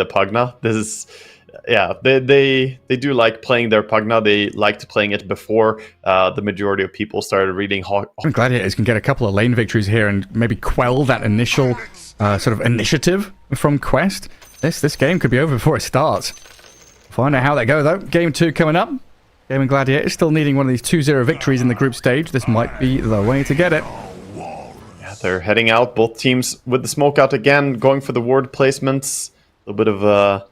the Pugna. This is, yeah, they do like playing their Pugna. They liked playing it before the majority of people started reading. Gladiators can get a couple of lane victories here and maybe quell that initial sort of initiative from Quest. This game could be over before it starts. Find out how they go though. Game 2 coming up. GAIMIN Gladiators still needing one of these 2-0 victories in the group stage. This might be the way to get it. Yeah, they're heading out. Both teams with the smoke out again, going for the ward placements. A little bit of a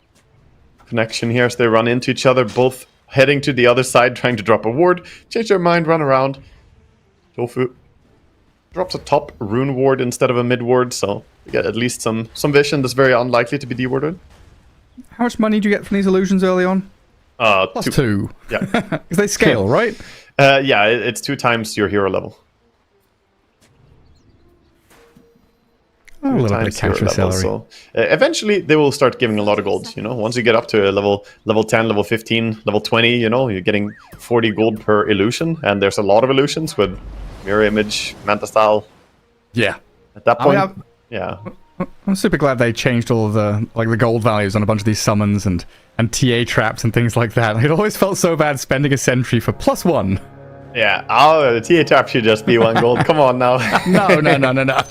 connection here as they run into each other. Both heading to the other side, trying to drop a ward. Change their mind, run around. Tofu drops a top rune ward instead of a mid ward, so you get at least some vision that's very unlikely to be dewarded. How much money do you get from these illusions early on? Plus 2. Yeah. Because they scale, right? Yeah, it's 2 times your hero level. Oh, a little bit of cash for salary. So, eventually, they will start giving a lot of gold. You know, once you get up to a level 10, level 15, level 20, you know, you're getting 40 gold per illusion, and there's a lot of illusions with mirror image, manta style. Yeah. At that point, yeah. I'm super glad they changed all of the gold values on a bunch of these summons and TA traps and things like that. It always felt so bad spending a sentry for +1. Yeah. Oh, the TA trap should just be 1 gold. Come on now. No.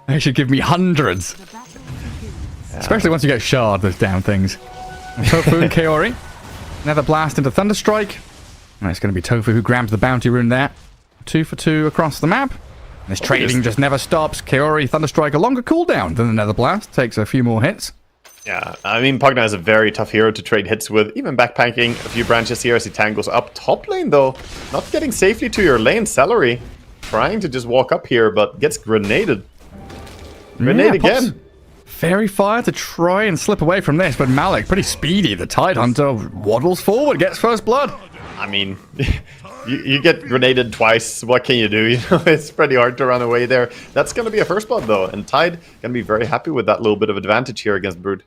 They should give me hundreds. Yeah. Especially once you get shard, those damn things. Tofu and Kaori. Nether Blast into Thunderstrike. And it's going to be Tofu who grabs the bounty rune there. 2 for 2 across the map. This trading just never stops. Kaori, Thunderstrike, a longer cooldown than the Nether Blast. Takes a few more hits. Yeah, I mean, Pugna is a very tough hero to trade hits with. Even backpacking a few branches here as he tangles up. Top lane, though, not getting safely to your lane. Celery trying to just walk up here, but gets grenaded. Grenade again. Fairy Fire to try and slip away from this, but Malik, pretty speedy. The Tidehunter waddles forward, gets first blood. I mean, you get grenaded twice. What can you do? You know, it's pretty hard to run away there. That's going to be a first blood, though. And Tide going to be very happy with that little bit of advantage here against Brood.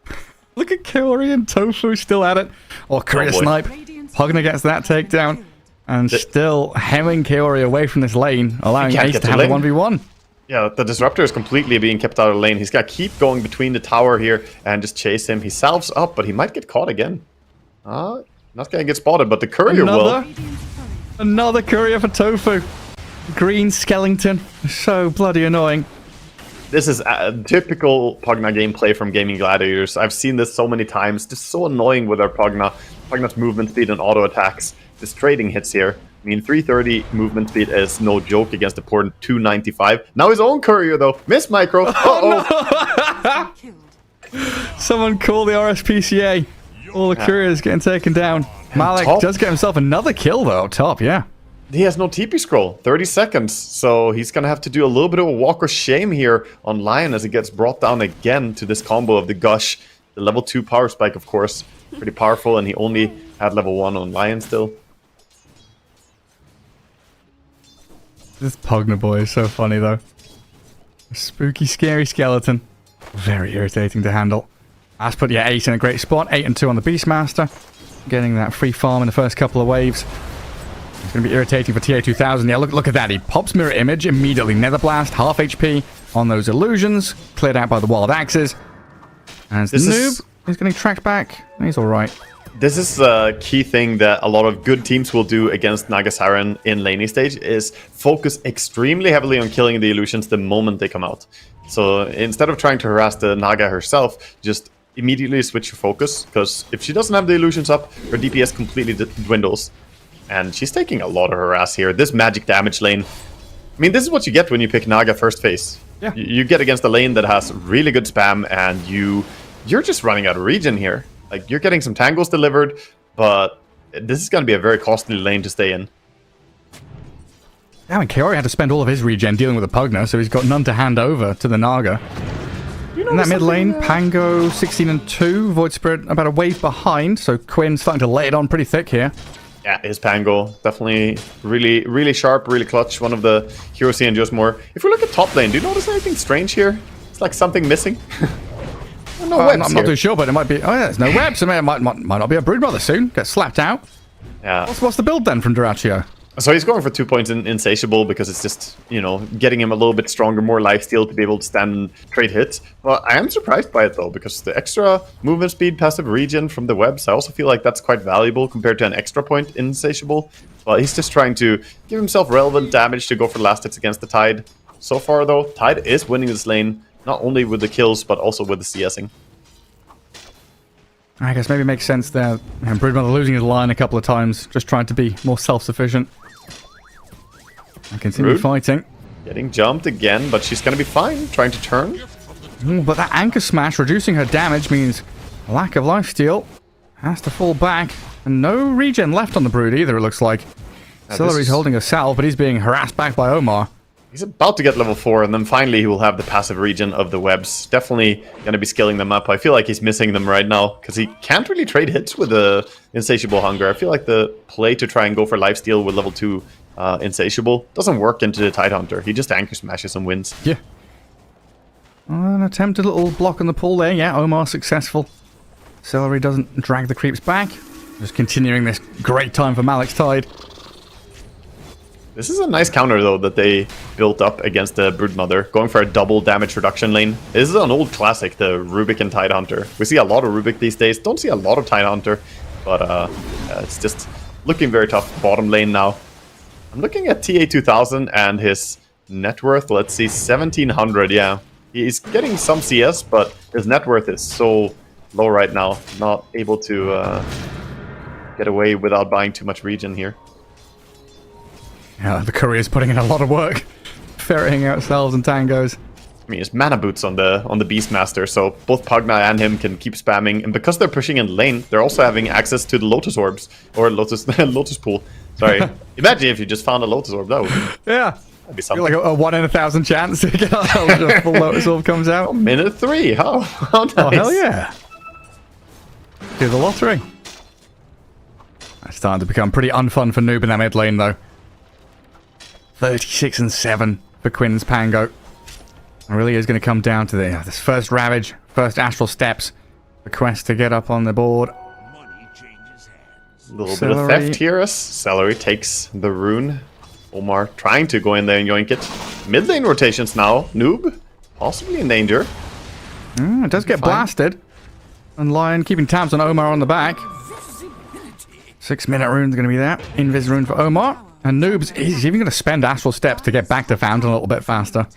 Look at Kaori and Tofu still at it. Or Career Snipe. Pugna gets that takedown. And still hemming Kaori away from this lane, allowing Ace to have the 1v1. Yeah, the Disruptor is completely being kept out of lane. He's got to keep going between the tower here and just chase him. He salves up, but he might get caught again. Not going to get spotted, but the Courier will. Another Courier for Tofu. Green Skeleton. So bloody annoying. This is a typical Pugna gameplay from GAIMIN Gladiators. I've seen this so many times. Just so annoying with our Pugna. Pugna's movement speed and auto attacks. This trading hits here. I mean, 330 movement speed is no joke against the poor 295. Now his own Courier, though. Miss Micro. Oh, no. Someone call the RSPCA. All the Couriers getting taken down. Malik does get himself another kill, though, up top, yeah. He has no TP scroll. 30 seconds. So he's going to have to do a little bit of a walk of shame here on Lion as it gets brought down again to this combo of the Gush. The level 2 power spike, of course. Pretty powerful, and he only had level 1 on Lion still. This Pugna boy is so funny, though. A spooky, scary skeleton. Very irritating to handle. That's put Ace in a great spot. 8 and 2 on the Beastmaster. Getting that free farm in the first couple of waves. It's going to be irritating for TA2000. Yeah, look at that. He pops Mirror Image immediately. Nether Blast, half HP on those illusions. Cleared out by the Wild Axes. And the Noob is getting tracked back. He's alright. This is a key thing that a lot of good teams will do against Naga Siren in laning stage is focus extremely heavily on killing the illusions the moment they come out. So instead of trying to harass the Naga herself, just immediately switch your focus, because if she doesn't have the illusions up, her DPS completely dwindles. And she's taking a lot of harass here. This magic damage lane, I mean, this is what you get when you pick Naga first phase. Yeah. You get against a lane that has really good spam, and you're just running out of regen here. Like, you're getting some tangles delivered, but this is going to be a very costly lane to stay in. Yeah, I mean, Kaori had to spend all of his regen dealing with the Pugna, so he's got none to hand over to the Naga. In that mid lane, Pango 16 and 2, Void Spirit about a wave behind, so Quinn starting to lay it on pretty thick here. Yeah, his Pango definitely really sharp, really clutch. One of the heroes he enjoys more. If we look at top lane, do you notice anything strange here? It's like something missing. No webs I'm not too sure, but it might be. Oh yeah, there's no webs. I mean, it might not be a Broodmother soon. Get slapped out. Yeah. What's the build then from Duraccio? So he's going for 2 points in Insatiable because it's just, you know, getting him a little bit stronger, more lifesteal to be able to stand and trade hits. Well, I am surprised by it though, because the extra movement speed, passive regen from the webs, I also feel like that's quite valuable compared to an extra point in Insatiable. Well, he's just trying to give himself relevant damage to go for last hits against the Tide. So far though, Tide is winning this lane, not only with the kills, but also with the CSing. I guess maybe it makes sense there. And Broodmother losing his line a couple of times, just trying to be more self-sufficient. And continue Rude. fighting. Getting jumped again, but she's going to be fine, trying to turn. But that Anchor Smash reducing her damage means a lack of lifesteal. Has to fall back. And no regen left on the Brood either, it looks like. Celery's holding a salve, but he's being harassed back by Omar. He's about to get level 4, and then finally he will have the passive regen of the webs. Definitely going to be skilling them up. I feel like he's missing them right now, because he can't really trade hits with the Insatiable Hunger. I feel like the play to try and go for lifesteal with level 2 Insatiable doesn't work into the Tidehunter. He just Anchor Smashes and wins. Yeah. An attempted little block on the pull there. Yeah, Omar successful. Celery doesn't drag the creeps back. Just continuing this great time for Malik's Tide. This is a nice counter, though, that they built up against the Broodmother, going for a double damage reduction lane. This is an old classic, the Rubik and Tidehunter. We see a lot of Rubik these days. Don't see a lot of Tidehunter, but it's just looking very tough bottom lane now. I'm looking at TA2000 and his net worth. Let's see, 1700, yeah. He's getting some CS, but his net worth is so low right now. Not able to get away without buying too much regen here. Yeah, the courier's putting in a lot of work. Ferreting out selves and tangos. I mean, it's mana boots on the Beastmaster, so both Pugna and him can keep spamming. And because they're pushing in lane, they're also having access to the Lotus Orbs. Or Lotus Pool. Sorry. Imagine if you just found a Lotus Orb. That would be, yeah. That'd be something. Like a 1 in 1,000 chance to get a full Lotus Orb comes out. Minute 3. How nice. Oh, hell yeah. Do the lottery. That's starting to become pretty unfun for Noob in that mid lane, though. 36 and 7 for Quinn's Pango. It really is going to come down to this first Ravage, first Astral Steps. The quest to get up on the board. A little bit of theft here as Celery takes the rune. Omar trying to go in there and yoink it. Mid lane rotations now. Noob, possibly in danger. It does get blasted. And Lion keeping tabs on Omar on the back. 6-minute rune's going to be there. Invis rune for Omar. And Noob's he's even going to spend Astral Steps to get back to Fountain a little bit faster.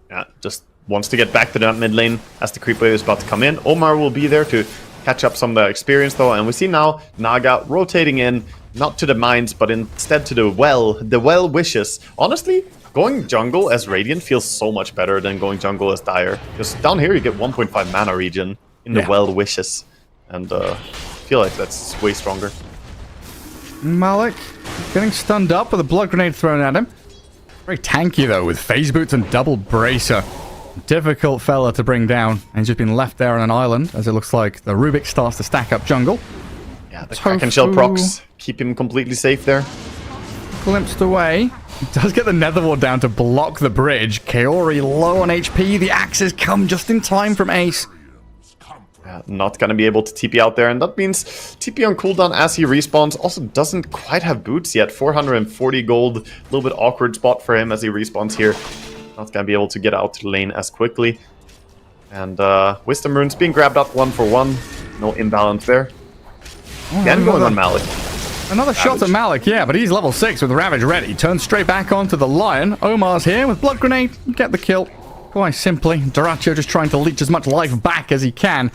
Yeah, just wants to get back to that mid lane as the creep wave is about to come in. Omar will be there to catch up some of the experience though. And we see now Naga rotating in, not to the mines, but instead to the well wishes. Honestly, going jungle as Radiant feels so much better than going jungle as Dire. Because down here you get 1.5 mana regen in the well wishes. And I feel like that's way stronger. Malik getting stunned up with a blood grenade thrown at him. Very tanky though, with phase boots and double bracer. Difficult fella to bring down. And he's just been left there on an island, as it looks like the Rubik starts to stack up jungle. Yeah, the Kraken Shell procs keep him completely safe there. Glimpsed away. Does get the Netherward down to block the bridge. Kaori low on HP. The axes come just in time from Ace. Not going to be able to TP out there, and that means TP on cooldown as he respawns. Also doesn't quite have boots yet. 440 gold, a little bit awkward spot for him as he respawns here. Not going to be able to get out to the lane as quickly. And Wisdom Runes being grabbed up 1 for 1. No imbalance there. Again going on Malik. Another shot at Malik, yeah, but he's level 6 with Ravage ready. Turns straight back onto the Lion. Omar's here with Blood Grenade. Get the kill. Quite simply. Doracho just trying to leech as much life back as he can.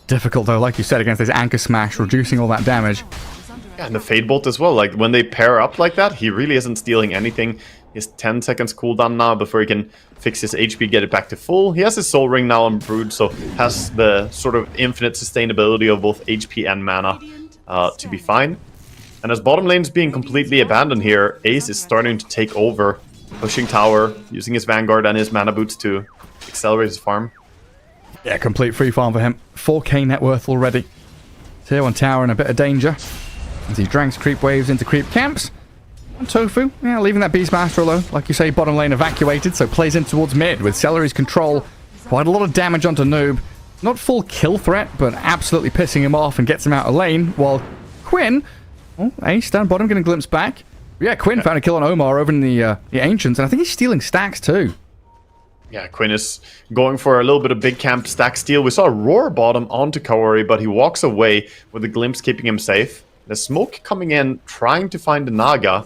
Difficult though, like you said, against this Anchor Smash, reducing all that damage. Yeah, and the Fade Bolt as well. Like, when they pair up like that, he really isn't stealing anything. He has 10 seconds cooldown now before he can fix his HP, get it back to full. He has his Soul Ring now on Brood, so has the sort of infinite sustainability of both HP and mana to be fine. And as bottom lane's being completely abandoned here, Ace is starting to take over, pushing tower, using his Vanguard and his mana boots to accelerate his farm. Yeah, complete free farm for him. 4k net worth already. Tier 1 tower in a bit of danger as he drags creep waves into creep camps. And Tofu, yeah, leaving that Beastmaster alone. Like you say, bottom lane evacuated, so plays in towards mid with Celery's control. Quite a lot of damage onto Noob. Not full kill threat, but absolutely pissing him off and gets him out of lane. While Quinn, Ace down bottom getting glimpsed back. Yeah, Quinn found a kill on Omar over in the Ancients, and I think he's stealing stacks too. Yeah, Quinn is going for a little bit of big camp stack steal. We saw a roar bottom onto Kaori, but he walks away with the glimpse keeping him safe. The smoke coming in, trying to find the Naga.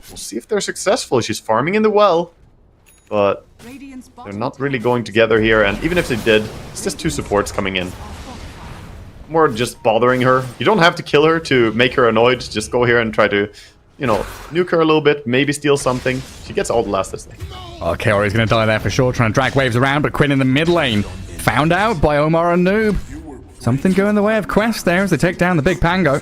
We'll see if they're successful. She's farming in the well, but they're not really going together here. And even if they did, it's just two supports coming in. More just bothering her. You don't have to kill her to make her annoyed. Just go here and try to, you know, nuke her a little bit, maybe steal something. She gets all the last this thing. Oh, Kaori's going to die there for sure, trying to drag waves around, but Quinn in the mid lane. Found out by Omar and Noob. Something going the way of Quest there as they take down the big Pango.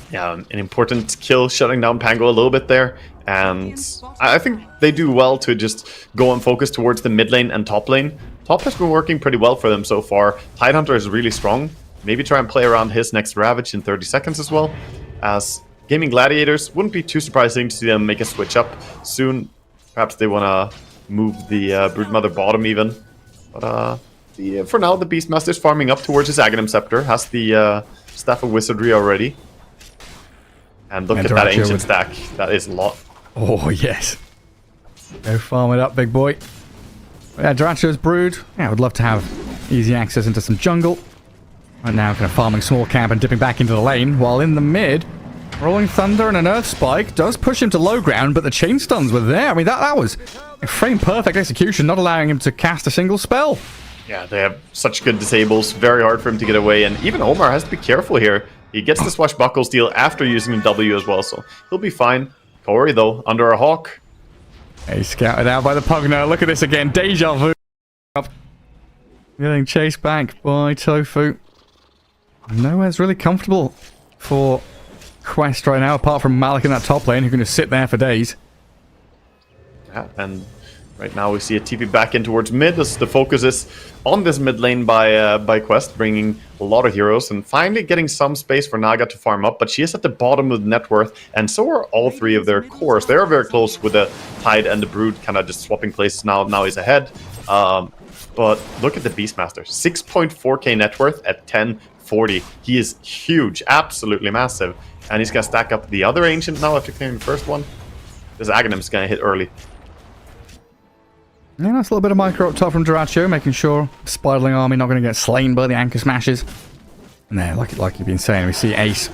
Yeah, an important kill, shutting down Pango a little bit there. And I think they do well to just go and focus towards the mid lane and top lane. Top has been working pretty well for them so far. Tidehunter is really strong. Maybe try and play around his next Ravage in 30 seconds as well. As Gaming Gladiators, wouldn't be too surprising to see them make a switch up soon. Perhaps they want to move the Broodmother bottom even. But for now, the Beastmaster is farming up towards his Aghanim Scepter. Has the Staff of Wizardry already. And look at that ancient stack. That is a lot. Oh, yes. Go farm it up, big boy. Yeah, Duracho's Brood. Yeah, I would love to have easy access into some jungle. Right now, kind of farming small camp and dipping back into the lane. While in the mid, Rolling Thunder and an Earth Spike does push him to low ground, but the chain stuns were there. I mean, that was a frame-perfect execution, not allowing him to cast a single spell. Yeah, they have such good disables. Very hard for him to get away. And even Omar has to be careful here. He gets the Swashbuckle steal after using the W as well, so he'll be fine. Kaori, though, under a Hawk. He's scouted out by the Pugner. Look at this again. Deja vu. Getting chased back by Tofu. Nowhere's really comfortable for Quest right now, apart from Malik in that top lane, who's going to sit there for days. Yeah, and right now we see a TP back in towards mid as the focus is on this mid lane by Quest, bringing a lot of heroes and finally getting some space for Naga to farm up, but she is at the bottom of the net worth, and so are all three of their cores. They are very close with the Tide and the Brood kind of just swapping places now. Now he's ahead. But look at the Beastmaster. 6.4k net worth at 1040. He is huge, absolutely massive. And he's going to stack up the other Ancient now after clearing the first one. This Aghanim's going to hit early. Yeah, that's a little bit of micro up top from Duracho, making sure Spiderling Army not going to get slain by the Anchor Smashes. And there, like you've been saying, we see Ace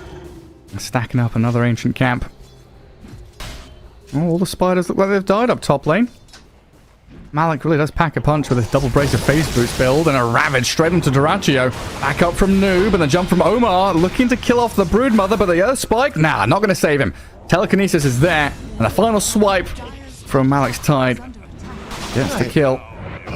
stacking up another Ancient camp. Oh, all the spiders look like they've died up top lane. Malik really does pack a punch with his double brace of phase boots build and a Ravage straight into Duracho. Back up from Noob and the jump from Omar, looking to kill off the Broodmother, but the Earth Spike, nah, not going to save him. Telekinesis is there, and the final swipe from Malik's Tide gets the kill.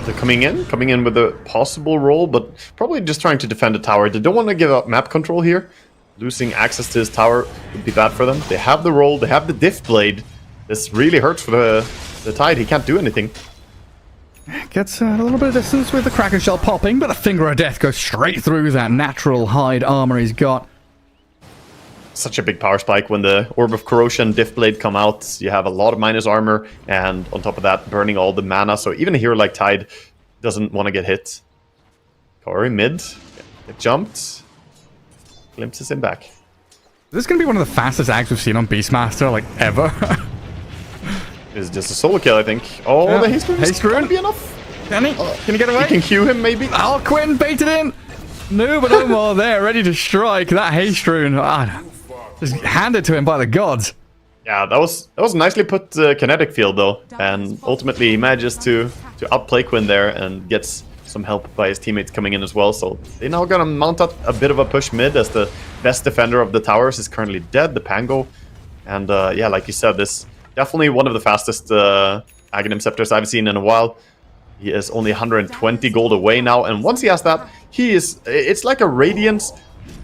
They're coming in with a possible roll, but probably just trying to defend the tower. They don't want to give up map control here. Losing access to his tower would be bad for them. They have the roll, they have the Diff Blade. This really hurts for the Tide. He can't do anything. Gets a little bit of distance with the Kraken Shell popping, but the Finger of Death goes straight through that natural hide armor he's got. Such a big power spike when the Orb of Corrosion, Diff Blade come out. You have a lot of minus armor, and on top of that, burning all the mana. So even a hero like Tide doesn't want to get hit. Kaori mid, get jumped, glimpses him back. This is going to be one of the fastest ags we've seen on Beastmaster, like, ever. It's just a solo kill, I think. Oh, yeah. The haste rune is going to be enough. Can he? Can he get away? You can Q him, maybe. Oh, Quinn baited in. Noob and Omar there, ready to strike. That haste rune, just handed to him by the gods. Yeah, that was nicely put kinetic field, though. And ultimately, he manages to outplay Quinn there and gets some help by his teammates coming in as well. So they're now going to mount up a bit of a push mid as the best defender of the towers is currently dead, the Pango. And yeah, like you said, this definitely one of the fastest Aghanim Scepters I've seen in a while. He is only 120 gold away now, and once he has that, it's like a Radiance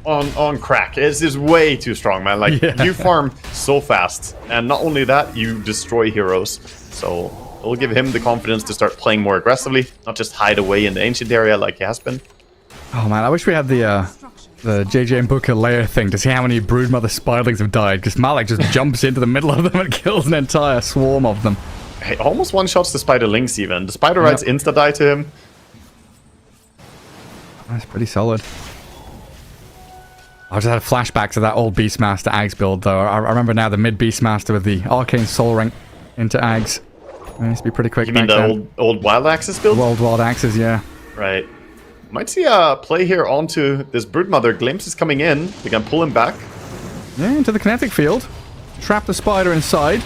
on crack. It's just way too strong, man. Like, yeah. You farm so fast, and not only that, you destroy heroes. So it'll give him the confidence to start playing more aggressively, not just hide away in the Ancient area like he has been. Oh man, I wish we had the JJ and Booker layer thing to see how many Broodmother Spiderlings have died, because Malik just jumps into the middle of them and kills an entire swarm of them. Hey, almost one-shots the Spiderlings even. The Spider-Rites insta-die to him. That's pretty solid. I just had a flashback to that old Beastmaster Ags build, though. I remember now the mid Beastmaster with the Arcane Soul Ring into Ags. It used to be pretty quick. You mean the old Wild Axis build? Wild Axis, yeah. Right. Might see a play here onto this Broodmother. Glimpse is coming in. They can pull him back. Yeah, into the kinetic field. Trap the spider inside.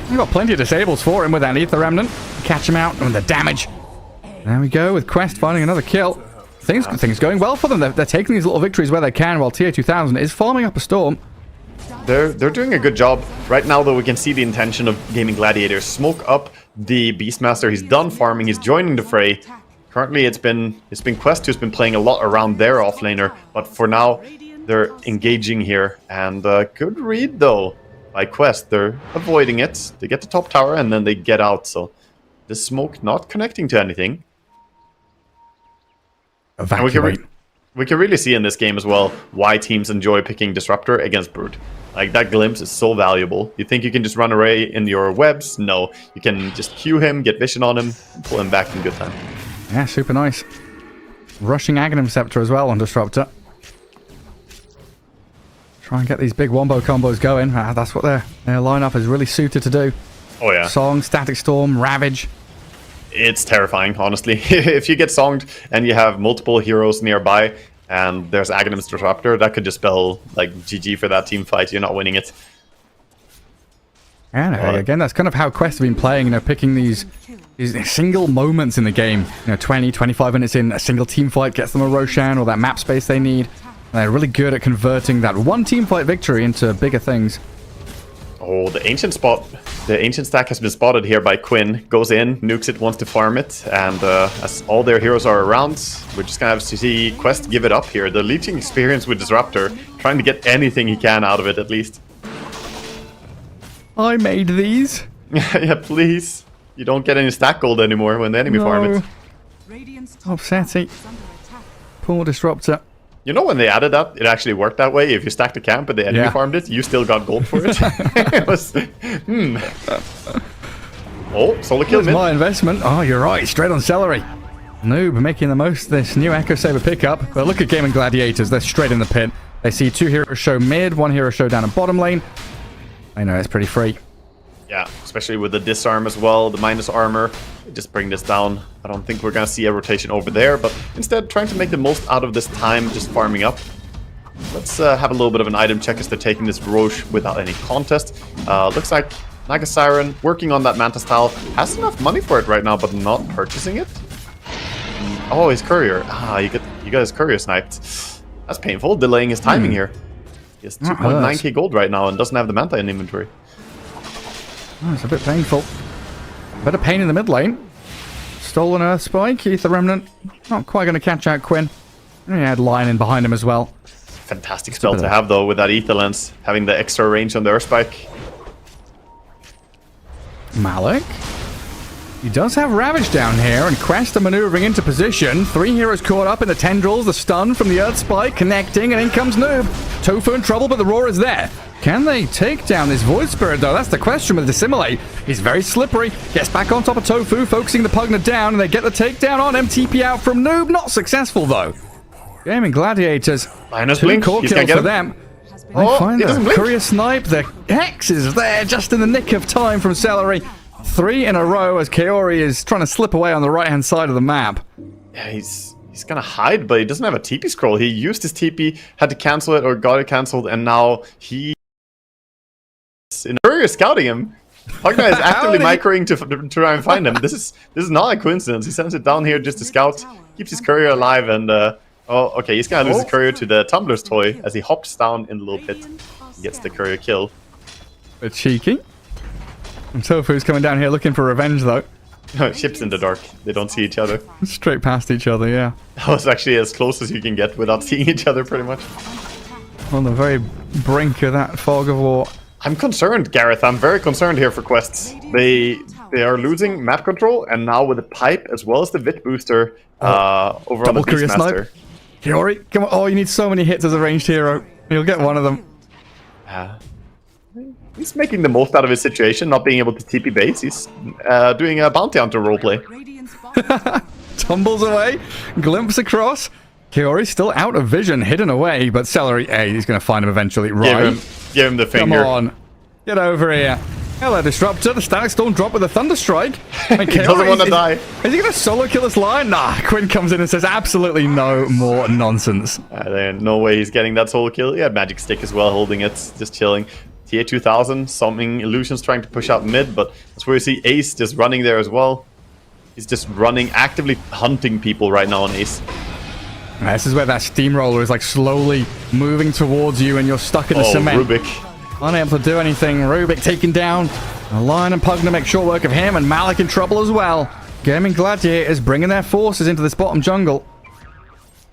We've got plenty of disables for him with that Ether Remnant. Catch him out and the damage. There we go with Quest finding another kill. Things going well for them. They're taking these little victories where they can while TA2000 is farming up a storm. They're doing a good job. Right now, though, we can see the intention of Gaming Gladiators. Smoke up the Beastmaster. He's done farming. He's joining the fray. Currently, it's been Quest who's been playing a lot around their offlaner, but for now, they're engaging here. And good read, though, by Quest. They're avoiding it. They get the top tower, and then they get out. So the smoke not connecting to anything. Evacuate. We can really see in this game as well why teams enjoy picking Disruptor against Brood. Like, that glimpse is so valuable. You think you can just run away in your webs? No. You can just Q him, get vision on him, and pull him back in good time. Yeah, super nice. Rushing Aghanim Scepter as well on Disruptor. Try and get these big wombo combos going. That's what their lineup is really suited to do. Oh, yeah. Song, Static Storm, Ravage. It's terrifying, honestly. If you get songed and you have multiple heroes nearby and there's Aghanim's Disruptor, that could just spell, like, GG for that team fight. You're not winning it. And again, that's kind of how Quest have been playing, you know, picking these single moments in the game. You know, 20, 25 minutes in, a single team fight gets them a Roshan or that map space they need. And they're really good at converting that one team fight victory into bigger things. Oh, the ancient stack has been spotted here by Quinn. Goes in, nukes it, wants to farm it, and as all their heroes are around, we're just gonna have to see Quest give it up here. The leeching experience with Disruptor, trying to get anything he can out of it at least. I made these. Yeah, please. You don't get any stack gold anymore when the enemy farm it. Upsetting. Poor Disruptor. You know, when they added that, it actually worked that way. If you stacked a camp and the enemy farmed it, you still got gold for it. It was... Oh, solo kill mid. My investment. Oh, you're right. Straight on Celery. Noob making the most of this new Echo Saber pickup. But look at Gaming Gladiators. They're straight in the pit. They see two heroes show mid, one hero show down in bottom lane. I know, it's pretty free. Yeah, especially with the disarm as well, the minus armor. Just bring this down. I don't think we're going to see a rotation over there, but instead trying to make the most out of this time, just farming up. Let's have a little bit of an item check as they're taking this Roche without any contest. Looks like Naga Siren working on that Mantis Tile. Has enough money for it right now, but not purchasing it. Oh, his courier. Ah, you got his courier sniped. That's painful, delaying his timing here. He has 2.9k gold right now and doesn't have the Manta in inventory. Oh, it's a bit painful. Bit of pain in the mid lane. Stolen Earth Spike, Ether Remnant. Not quite going to catch out Quinn. And he had Lion in behind him as well. Fantastic spell to have, though, with that Ether Lens. Having the extra range on the Earth Spike. Malik. He does have Ravage down here, and Quest are maneuvering into position. Three heroes caught up in the tendrils, the stun from the Earth Spike, connecting, and in comes Noob. Tofu in trouble, but the Roar is there. Can they take down this Void Spirit, though? That's the question with Dissimilate. He's very slippery. Gets back on top of Tofu, focusing the Pugna down, and they get the takedown on him. TP out from Noob. Not successful, though. Gaming Gladiators. Minus Two blink. core kills for them. They find the Courier Snipe. The Hex is there just in the nick of time from Celery. 3 in a row as Kaori is trying to slip away on the right-hand side of the map. Yeah, he's gonna hide, but he doesn't have a TP scroll. He used his TP, had to cancel it or got it cancelled, and now he in Courier scouting him. Pugna is actively microing to try and find him. This is not a coincidence. He sends it down here just to scout, keeps his Courier alive, and oh, okay, he's gonna lose his Courier to the Tumbler's toy as he hops down in the little pit, gets the Courier kill. Bit cheeky. And Tofu's coming down here looking for revenge, though. Ships in the dark. They don't see each other. Straight past each other, yeah. That was actually as close as you can get without seeing each other, pretty much. On the very brink of that fog of war. I'm concerned, Gareth. I'm very concerned here for quests. They are losing map control, and now with the pipe as well as the Vit booster over on the Beastmaster. Kiori, come on. Oh, you need so many hits as a ranged hero. You'll get one of them. He's making the most out of his situation, not being able to TP base. He's doing a bounty hunter roleplay. Tumbles away, glimpse across. Kiori's still out of vision, hidden away, but Celery, he's going to find him eventually, right? Give him the finger. Come on. Get over here. Hello, Disruptor. The Static Storm drop with a Thunderstrike. I mean, He doesn't want to die. Is he going to solo kill this line? Nah, Quinn comes in and says absolutely no more nonsense. There's no way he's getting that solo kill. He had Magic Stick as well, holding it, just chilling. TA 2000, summoning Illusions, trying to push out mid, but that's where you see Ace just running there as well. He's just running, actively hunting people right now on Ace. This is where that steamroller is like slowly moving towards you and you're stuck in the cement. Rubik. Unable to do anything. Rubik taken down. Lion and Pugna make short work of him, and Malik in trouble as well. Gaming Gladiators bringing their forces into this bottom jungle.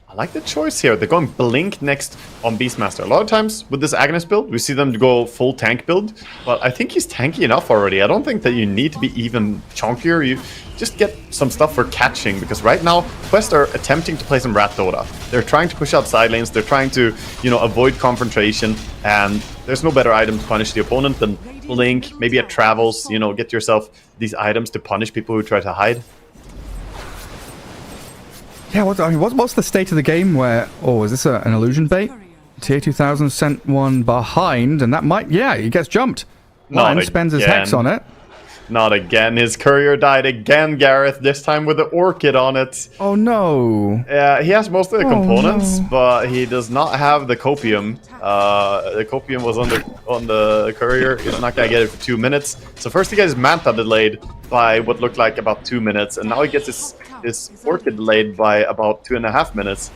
I like the choice here. They're going Blink next on Beastmaster. A lot of times with this Agnes build, we see them go full tank build, but I think he's tanky enough already. I don't think that you need to be even chunkier. You just get some stuff for catching, because right now, Quest are attempting to play some Rat Dota. They're trying to push out side lanes. They're trying to, avoid confrontation, and there's no better item to punish the opponent than Blink, maybe at Travels, get yourself these items to punish people who try to hide. Yeah, what's the state of the game where... Oh, is this an illusion bait? Tier 2000 sent one behind, and that might... Yeah, he gets jumped. Lion spends his hex on it. Not again. His courier died again, Gareth, this time with the Orchid on it. Oh, no. Yeah, he has most of the components, but he does not have the Copium. The Copium was on the courier. He's not going to get it for 2 minutes. So first he gets his Manta delayed by what looked like about 2 minutes, and now he gets his Orchid delayed by about 2.5 minutes.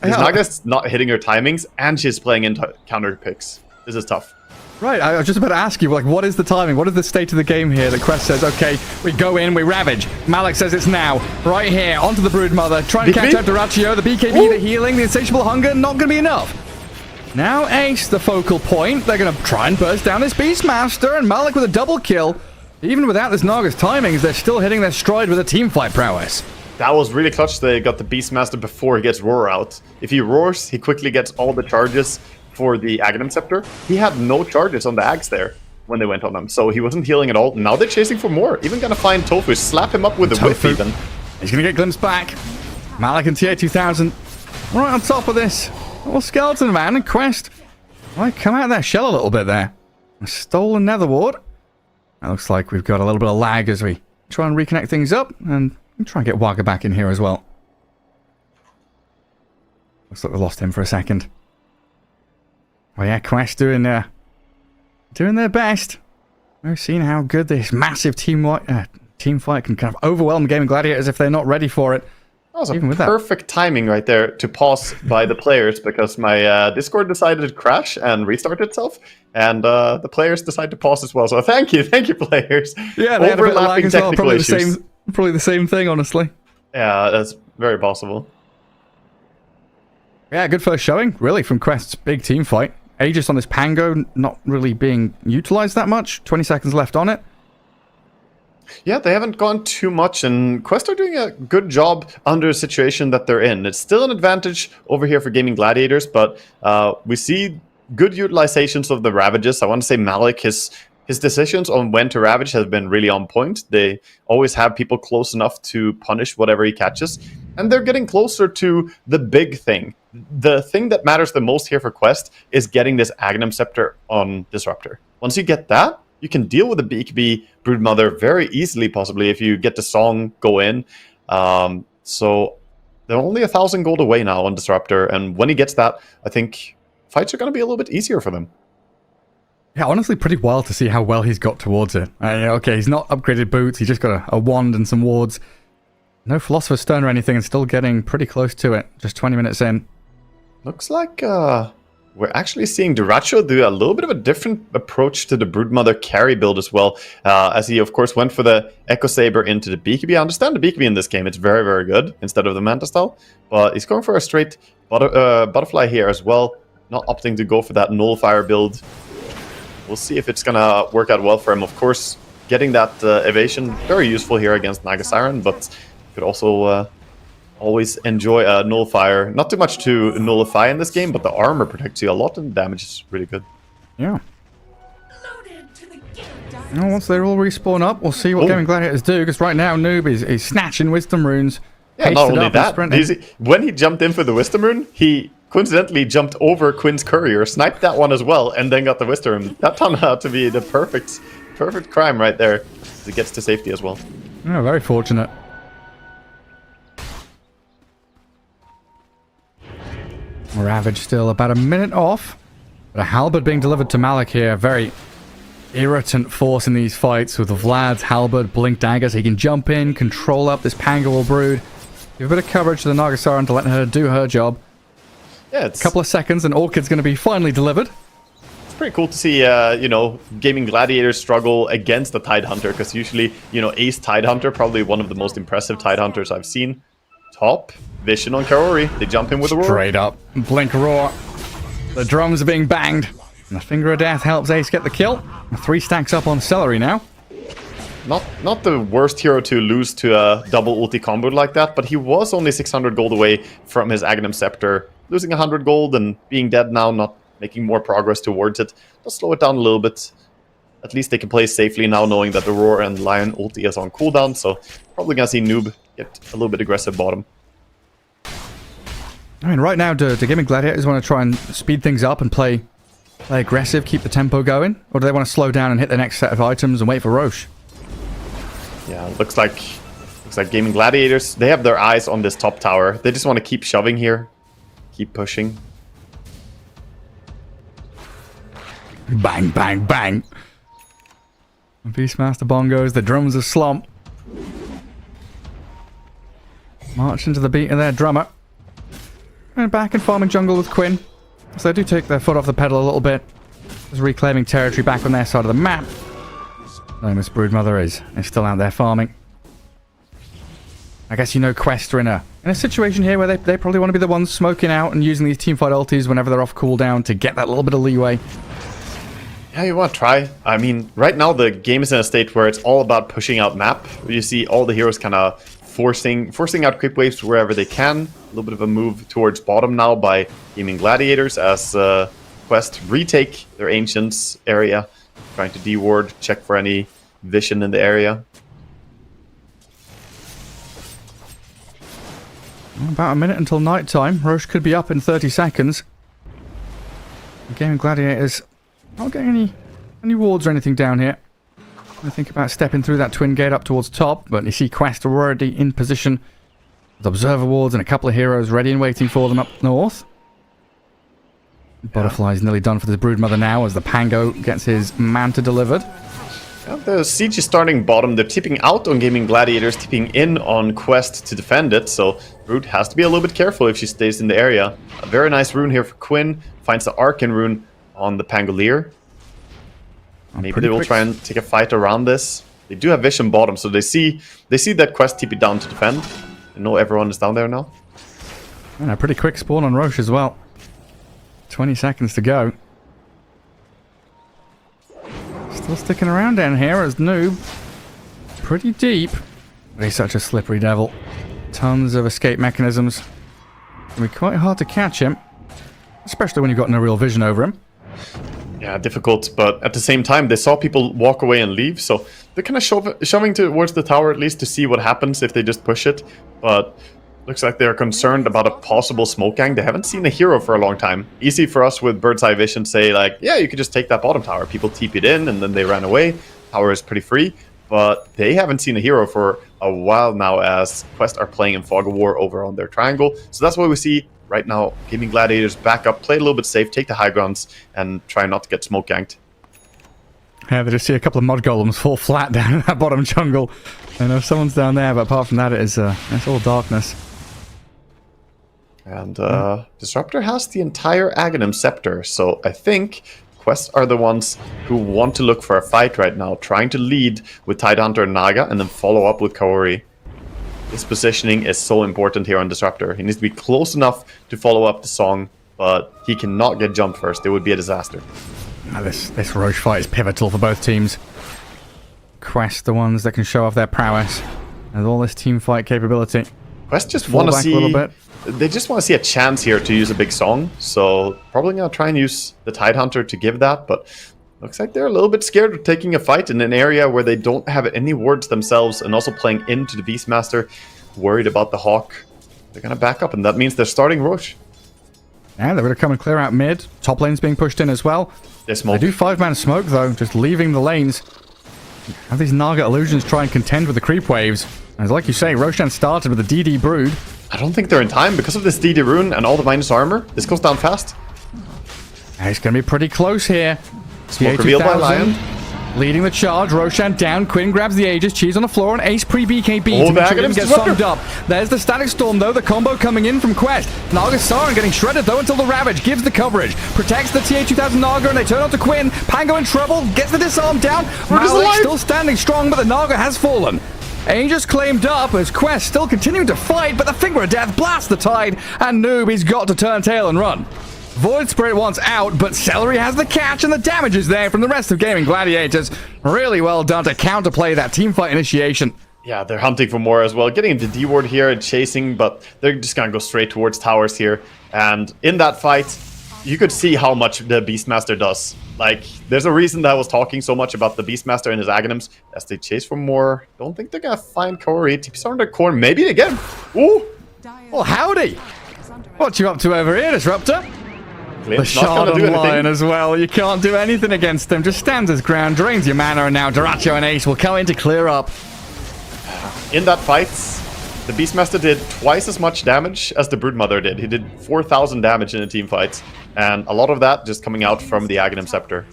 Naga's not hitting her timings, and she's playing into counter picks. This is tough. Right, I was just about to ask you, what is the timing? What is the state of the game here that Quest says, okay, we go in, we ravage. Malik says it's now. Right here, onto the Broodmother. Try and catch out Duraccio, the BKB, the healing, the insatiable hunger, not going to be enough. Now Ace, the focal point. They're going to try and burst down this Beastmaster, and Malik with a double kill. Even without this Naga's timings, they're still hitting their stride with a teamfight prowess. That was really clutch. They got the Beastmaster before he gets Roar out. If he roars, he quickly gets all the charges for the Aghanim Scepter. He had no charges on the Ags there when they went on him, so he wasn't healing at all. Now they're chasing for more. Even gonna find Tofu, slap him up with the whip even. He's gonna get glimpsed back. Malik and TA 2000 right on top of this. Little Skeleton Man and Quest. Might come out of their shell a little bit there. A stolen Nether Ward. That looks like we've got a little bit of lag as we try and reconnect things up, and try and get Wagga back in here as well. Looks like we lost him for a second. Well, yeah, Quest doing their best. We've seen how good this massive team fight can kind of overwhelm Gaming Gladiators if they're not ready for it. That was a perfect timing right there to pause by the players, because my Discord decided to crash and restart itself, and the players decided to pause as well. So thank you players. Yeah, they had a bit of lag as well. Probably the same thing, honestly. Yeah, that's very possible. Yeah, good first showing, really, from Quest's big team fight. Aegis on this Pango not really being utilized that much. 20 seconds left on it. Yeah, they haven't gone too much, and Quest are doing a good job under the situation that they're in. It's still an advantage over here for Gaming Gladiators, but we see good utilizations of the Ravages. I want to say Malik, his decisions on when to Ravage have been really on point. They always have people close enough to punish whatever he catches, and they're getting closer to the big thing. The thing that matters the most here for Quest is getting this Aghanim Scepter on Disruptor. Once you get that, you can deal with the BKB Broodmother very easily, possibly, if you get the Song go in. So they're only 1,000 gold away now on Disruptor, and when he gets that, I think fights are going to be a little bit easier for them. Yeah, honestly, pretty wild to see how well he's got towards it. Okay, he's not upgraded boots, he's just got a wand and some wards. No Philosopher's Stone or anything, and still getting pretty close to it, just 20 minutes in. Looks like we're actually seeing Duraccio do a little bit of a different approach to the Broodmother carry build as well, as he, of course, went for the Echo Saber into the BKB. I understand the BKB in this game, it's very, very good, instead of the Manta style, but he's going for a straight Butterfly here as well, not opting to go for that Nullifier build. We'll see if it's going to work out well for him. Of course, getting that evasion, very useful here against Naga Siren, but could also always enjoy a Nullifier. Not too much to nullify in this game, but the armor protects you a lot and the damage is really good. Yeah. Now, once they all respawn up, we'll see what Gaming Gladiators do, because right now Noob is snatching Wisdom Runes Yeah, not only that, when he jumped in for the Wisdom Rune, he coincidentally jumped over Quinn's Courier, sniped that one as well, and then got the Wisdom Rune. That turned out to be the perfect crime right there. It gets to safety as well. Oh, very fortunate. Ravage still about a minute off. But a halberd being delivered to Malik here. Very irritant force in these fights with the Vlad's halberd, blink daggers. He can jump in, control up this Pangawal brood. Give a bit of coverage to the Nagasaran to let her do her job. Yeah, it's a couple of seconds and Orchid's going to be finally delivered. It's pretty cool to see, you know, gaming gladiators struggle against the Tidehunter, because usually, you know, Ace Tidehunter, probably one of the most impressive Tidehunters I've seen. Top vision on Kaori. They jump in with a roar. Straight up. Blink roar. The drums are being banged. And the Finger of Death helps Ace get the kill. 3 stacks up on Celery now. Not the worst hero to lose to a double ulti combo like that, but he was only 600 gold away from his Aghanim Scepter. Losing 100 gold and being dead now, not making more progress towards it. Just slow it down a little bit. At least they can play safely now, knowing that the Roar and Lion ulti is on cooldown, so probably gonna see Noob get a little bit aggressive bottom. I mean, right now, do Gaming Gladiators want to try and speed things up and play aggressive, keep the tempo going? Or do they want to slow down and hit the next set of items and wait for Roche? Yeah, looks like Gaming Gladiators, they have their eyes on this top tower. They just want to keep shoving here. Keep pushing. Bang, bang, bang. Beastmaster bongos, the drums are slump. March into the beat of their drummer. And back in farming jungle with Quinn. So they do take their foot off the pedal a little bit. Just reclaiming territory back on their side of the map. Knowing this Broodmother is still out there farming. I guess you know Quest are in a situation here where they probably want to be the ones smoking out and using these teamfight ultis whenever they're off cooldown to get that little bit of leeway. Yeah, you want to try. I mean, right now the game is in a state where it's all about pushing out map. You see all the heroes kind of forcing out creep waves wherever they can. A little bit of a move towards bottom now by Gaming Gladiators as Quest retake their Ancients area. Trying to deward, check for any vision in the area. About a minute until night time. Roche could be up in 30 seconds. The Gaming Gladiators not getting any wards or anything down here. I think about stepping through that twin gate up towards top, but you see Quest already in position with observer wards and a couple of heroes ready and waiting for them up north. Butterfly's nearly done for this Broodmother now as the Pango gets his Manta delivered. Yeah, the siege is starting bottom. They're tipping out on Gaming Gladiators, tipping in on Quest to defend it, so Brood has to be a little bit careful if she stays in the area. A very nice rune here for Quinn. Finds the Arcane rune on the Pangolier. Maybe they will try and take a fight around this. They do have vision bottom, so they see that Quest TP down to defend. They know everyone is down there now. And a pretty quick spawn on Roche as well. 20 seconds to go. Still sticking around down here as Noob. Pretty deep. But he's such a slippery devil. Tons of escape mechanisms. It'll be quite hard to catch him. Especially when you've got no real vision over him. Yeah, difficult, but at the same time, they saw people walk away and leave, so they're kind of shoving towards the tower at least to see what happens if they just push it. But looks like they're concerned about a possible smoke gang. They haven't seen a hero for a long time. Easy for us with bird's eye vision to say, like, yeah, you could just take that bottom tower. People TP'd in and then they ran away. Tower is pretty free, but they haven't seen a hero for a while now as Quest are playing in Fog of War over on their triangle. So that's why we see right now Gaming Gladiators back up, play a little bit safe, take the high grounds, and try not to get smoke ganked. Yeah, they just see a couple of mud golems fall flat down in that bottom jungle. I know someone's down there, but apart from that, it's all darkness. And Disruptor has the entire Aghanim Scepter, so I think Quest are the ones who want to look for a fight right now, trying to lead with Tidehunter and Naga, and then follow up with Kaori. This positioning is so important here on Disruptor. He needs to be close enough to follow up the song, but he cannot get jumped first. It would be a disaster. Now this Roche fight is pivotal for both teams. Quest, the ones that can show off their prowess, and all this team fight capability. Quest just want to see a little bit. They just want to see a chance here to use a big song, so probably gonna try and use the Tidehunter to give that, but looks like they're a little bit scared of taking a fight in an area where they don't have any wards themselves, and also playing into the Beastmaster. worried about the Hawk. They're going to back up, and that means they're starting Roche. Yeah, they're going to come and clear out mid. Top lane's being pushed in as well. They do 5-man smoke, though, just leaving the lanes. Have these Naga illusions try and contend with the creep waves. As like you say, Roshan started with the DD Brood. I don't think they're in time because of this DD rune and all the minus armor. This goes down fast. It's going to be pretty close here. Smoke revealed by Lion. Leading the charge, Roshan down, Quinn grabs the Aegis, Cheese on the floor, and Ace pre-BKB to make sure he gets summed up. There's the Static Storm, though, the combo coming in from Quest. Naga Siren getting shredded, though, until the Ravage gives the coverage. Protects the TA2000 Naga, and they turn onto Quinn. Pango in trouble, gets the disarm down. Malek still standing strong, but the Naga has fallen. Aegis claimed up as Quest still continuing to fight, but the Finger of Death blasts the tide, and Noob, he's got to turn tail and run. Void Spirit wants out, but Celery has the catch, and the damage is there from the rest of GAIMIN Gladiators. Really well done to counterplay that teamfight initiation. Yeah, they're hunting for more as well. Getting into D-ward here and chasing, but they're just going to go straight towards towers here. And in that fight, you could see how much the Beastmaster does. Like, there's a reason that I was talking so much about the Beastmaster and his Aghanims. As they chase for more, don't think they're going to find Corey. TP's on their core, maybe again. Ooh! Well, howdy! What you up to over here, Disruptor? The Shard on Lion as well. You can't do anything against them. Just stands his ground, drains your mana, and now Doracho and Ace will come in to clear up. In that fight, the Beastmaster did twice as much damage as the Broodmother did. He did 4,000 damage in a team fight. And a lot of that just coming out from the Aghanim Scepter.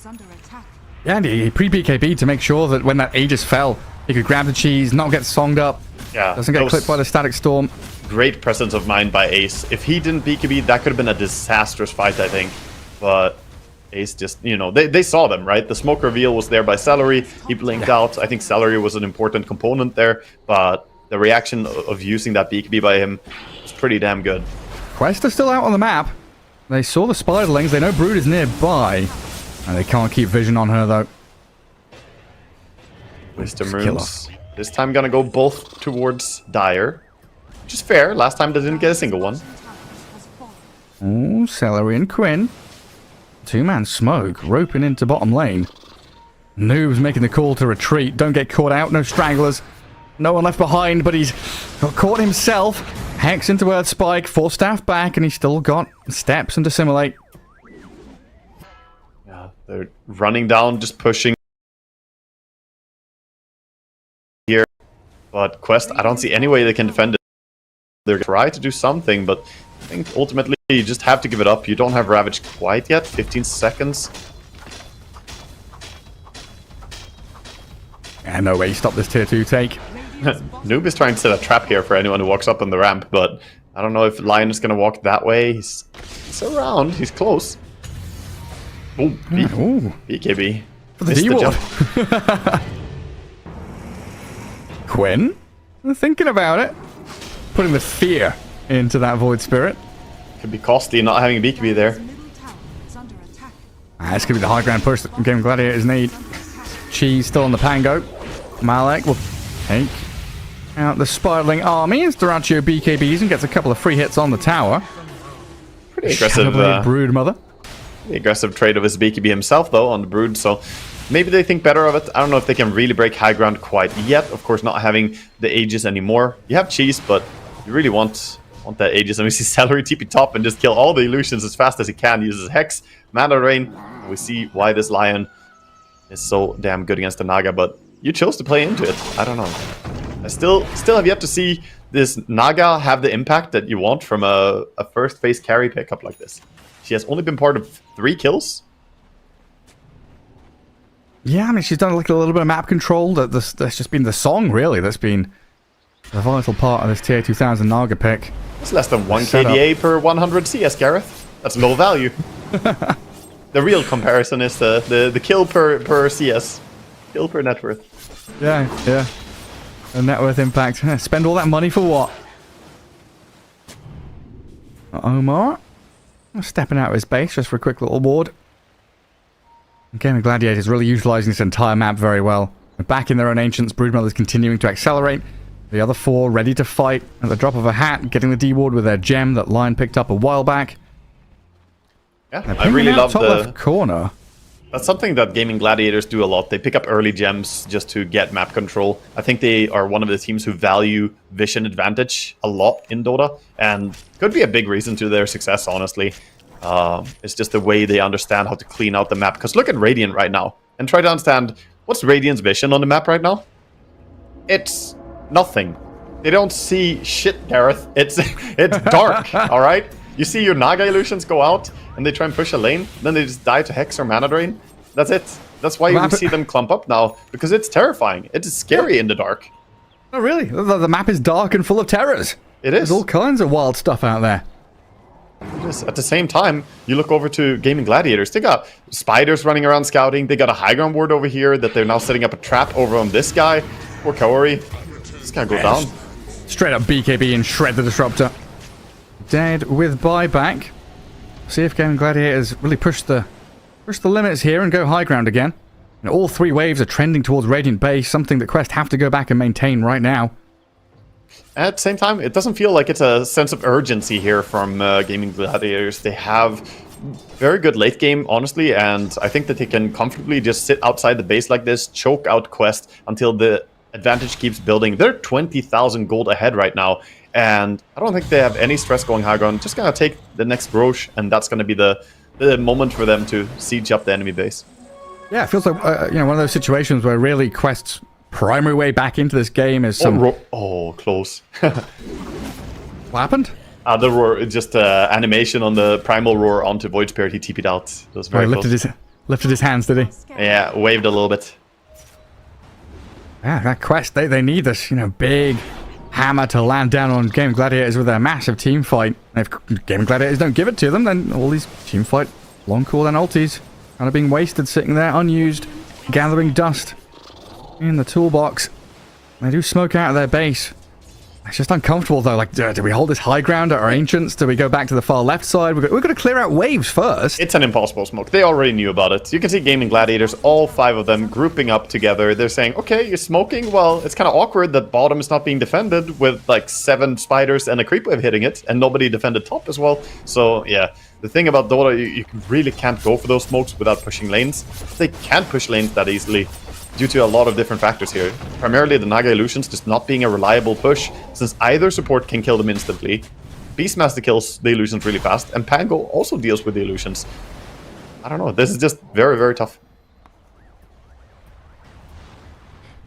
Yeah, and he pre-BKB to make sure that when that Aegis fell, he could grab the cheese, not get songed up. Yeah, doesn't get clipped by the Static Storm. Great presence of mind by Ace. If he didn't BKB, that could have been a disastrous fight, I think. But Ace just, you know, they saw them, right? The smoke reveal was there by Celery. He blinked out. I think Celery was an important component there. But the reaction of using that BKB by him was pretty damn good. Quest is still out on the map. They saw the Spiderlings. They know Brood is nearby. And they can't keep vision on her, though. Wisdom runes. This time gonna go both towards Dire. Which is fair. Last time they didn't get a single one. Oh, Celery and Quinn. 2-man smoke, roping into bottom lane. Noob's making the call to retreat. Don't get caught out. No stranglers. No one left behind, but he's got caught himself. Hex into Earth Spike. Force Staff back, and he's still got steps and Dissimulate. Yeah, they're running down, just pushing here. But Quest, I don't see any way they can defend it. They're trying to do something, but I think ultimately you just have to give it up. You don't have Ravage quite yet. 15 seconds. And no way you stop this tier 2 take. Noob is trying to set a trap here for anyone who walks up on the ramp, but I don't know if Lion is going to walk that way. He's around. He's close. Ooh, BKB. For the D-ward. Quinn? Thinking about it. Putting the fear into that Void Spirit. Could be costly not having a BKB there. This could be the high ground push that GAIMIN Gladiators need. Cheese still on the Pango. Malek will take out the Spiderling army as Doracho BKBs and gets a couple of free hits on the tower. Pretty aggressive. Broodmother. The aggressive trade of his BKB himself, though, on the Brood, so maybe they think better of it. I don't know if they can really break high ground quite yet. Of course, not having the Aegis anymore. You have Cheese, but you really want that Aegis. And we see Celery TP top and just kill all the illusions as fast as he can. He uses Hex, Mana Rain. We see why this Lion is so damn good against the Naga, but you chose to play into it. I don't know. I still have yet to see this Naga have the impact that you want from a first phase carry pickup like this. She has only been part of 3 kills. Yeah, I mean, she's done like a little bit of map control. That's just been the song, really, that's been the vital part of this tier 2000 Naga pick. It's less than 1 KDA per 100 CS, Gareth. That's low value. The real comparison is the kill per CS. Kill per net worth. Yeah. The net worth impact. Spend all that money for what? Omar? Stepping out of his base just for a quick little ward. GAIMIN Gladiators really utilising this entire map very well. They're back in their own ancients. Broodmother's continuing to accelerate. The other 4 ready to fight at the drop of a hat, getting the D-ward with their gem that Lion picked up a while back. Yeah, I really love top left corner. That's something that Gaming Gladiators do a lot. They pick up early gems just to get map control. I think they are one of the teams who value vision advantage a lot in Dota, and could be a big reason to their success, honestly. It's just the way they understand how to clean out the map. Because look at Radiant right now, and try to understand, what's Radiant's vision on the map right now? It's nothing. They don't see shit, Gareth. It's dark, alright? You see your Naga illusions go out, and they try and push a lane, then they just die to Hex or Mana Drain. That's it. That's why you see them clump up now, because it's terrifying. It's scary in the dark. Oh, really? The map is dark and full of terrors. It is. There's all kinds of wild stuff out there. It is. At the same time, you look over to Gaming Gladiators. They got spiders running around scouting. They got a high ground ward over here that they're now setting up a trap over on this guy. Poor Kaori. This guy go down. Straight up BKB and shred the Disruptor. Dead with buyback. See if Gaming Gladiators really push the limits here and go high ground again. And all three waves are trending towards Radiant Base, something that Quest have to go back and maintain right now. At the same time, it doesn't feel like it's a sense of urgency here from Gaming Gladiators. They have very good late game, honestly, and I think that they can comfortably just sit outside the base like this, choke out Quest until the advantage keeps building. They're 20,000 gold ahead right now, and I don't think they have any stress going high ground. Just gonna take the next Roche, and that's gonna be the moment for them to siege up the enemy base. Yeah, it feels like one of those situations where really Quest's primary way back into this game is some... Oh, close. What happened? The roar, just animation on the primal roar onto Void Spirit. He TP'd out. That was very close. Lifted his hands, did he? Yeah, waved a little bit. Yeah, that Quest, they need this, big hammer to land down on Gaming Gladiators with their massive team fight. And if Gaming Gladiators don't give it to them, then all these team fight long cooldown ultis kind of being wasted, sitting there unused, gathering dust in the toolbox. They do smoke out of their base. It's just uncomfortable though. Like, do we hold this high ground at our ancients? Do we go back to the far left side? We've got to clear out waves first. It's an impossible smoke. They already knew about it. You can see Gaming Gladiators, all 5 of them, grouping up together. They're saying, okay, you're smoking. Well, it's kind of awkward that bottom is not being defended with like 7 spiders and a creep wave hitting it, and nobody defended top as well. So yeah, the thing about Dota, you really can't go for those smokes without pushing lanes. They can't push lanes that easily, due to a lot of different factors here. Primarily the Naga Illusions just not being a reliable push, since either support can kill them instantly. Beastmaster kills the Illusions really fast, and Pango also deals with the Illusions. I don't know, this is just very, very tough.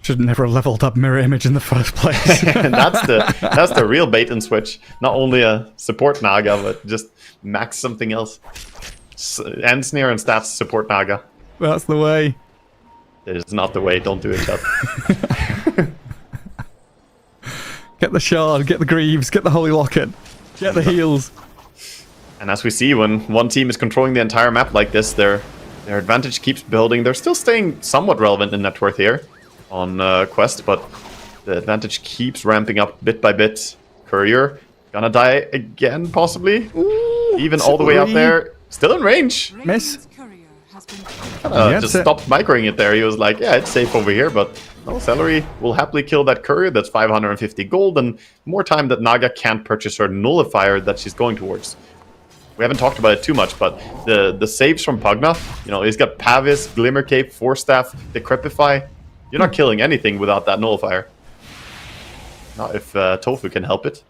Should never have leveled up Mirror Image in the first place. that's the real bait and switch. Not only a support Naga, but just max something else. End Snare and stats support Naga. That's the way. It is not the way. Don't do it, chat. Get the shard, get the greaves, get the holy locket, get the heals. And as we see, when one team is controlling the entire map like this, their advantage keeps building. They're still staying somewhat relevant in net worth here on Quest, but the advantage keeps ramping up bit by bit. Courier gonna die again, possibly. Ooh, even all the way up there. Still in range. Miss. Just stopped microing it there. He was like, yeah, it's safe over here, but no, Celery will happily kill that courier. That's 550 gold and more time that Naga can't purchase her nullifier that she's going towards. We haven't talked about it too much, but the saves from Pugna, he's got Pavis, Glimmer Cape, Force Staff, Decrepify. You're not killing anything without that nullifier. Not if Tofu can help it.